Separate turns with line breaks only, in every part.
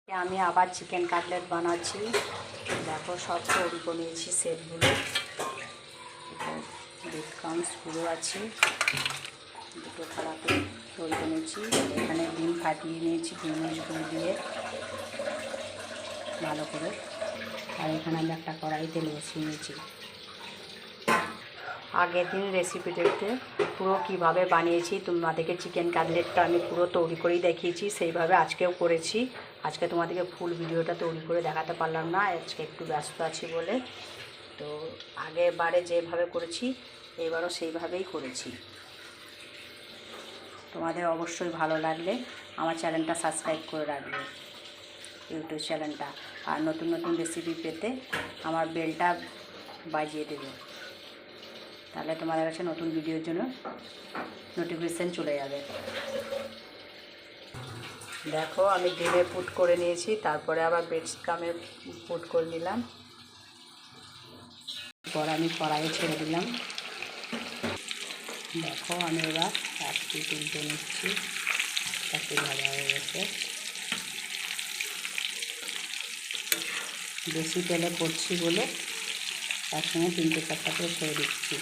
আমি আবার chicken cutlet বানাচ্ছি। দেখো সব তৈরি করে নিয়েছি সেটগুলো, বিটকনস পুরো আছে, দুটো খারাপে তৈরি করে নিয়েছি। এখানে ডিম ফাটিয়ে নিয়েছি ডিমগুলো দিয়ে ভালো করে। আর এখানে আমি একটা কড়াই তেল বসিয়ে নিয়েছি। আগের দিন রেসিপিটাতে পুরো কীভাবে বানিয়েছি তোমাদেরকে চিকেন কাটলেটটা আমি পুরো তৈরি করেই দেখিয়েছি, সেইভাবে আজকেও করেছি। আজকে তোমাদেরকে ফুল ভিডিওটা তৈরি করে দেখাতে পারলাম না, আজকে একটু ব্যস্ত আছি বলে। তো আগেরবারে যেভাবে করেছি এবারও সেইভাবেই করেছি। তোমাদের অবশ্যই ভালো লাগলে আমার চ্যানেলটা সাবস্ক্রাইব করে রাখবে, ইউটিউব চ্যানেলটা। আর নতুন নতুন রেসিপি পেতে আমার বেলটা বাজিয়ে দেবে, তাহলে তোমাদের কাছে নতুন ভিডিওর জন্য নোটিফিকেশান চলে যাবে। দেখো আমি ডিমে পুট করে নিয়েছি, তারপরে আবার বেডকামে পুট করে নিলাম। পর আমি কড়াইয়ে ছেড়ে দিলাম। দেখো আমি এবার একটু তুলতে নিচ্ছি, একটু ভাজা হয়ে গেছে। বেশি তেলে করছি বলে একসঙ্গে 3-4টা করে ছেড়ে দিচ্ছি।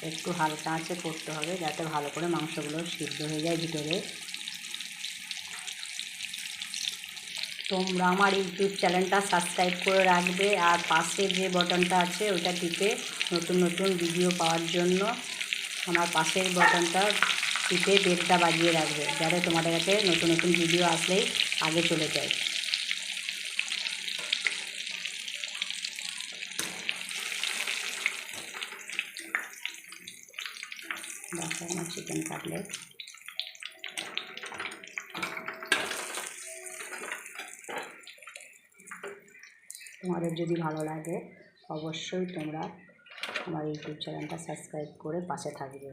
একটু হালকা আঁচে করতে হবে যাতে ভালো করে মাংসগুলো সিদ্ধ হয়ে যায় ভিতরে। তোমরা আমার ইউটিউব চ্যানেলটা সাবস্ক্রাইব করে রাখবে, আর পাশে যে বাটনটা আছে ওটা টিপে নতুন নতুন ভিডিও পাওয়ার জন্য আমার পাশের বাটনটা টিপে বেলটা বাজিয়ে রাখবে, যাতে তোমাদের কাছে নতুন নতুন ভিডিও আসলেই আগে চলে যায়। দেখো আমার চিকেন কাটলেট। তোমাদের যদি ভালো লাগে অবশ্যই তোমরা আমার ইউটিউব চ্যানেলটা সাবস্ক্রাইব করে পাশে থাকবে।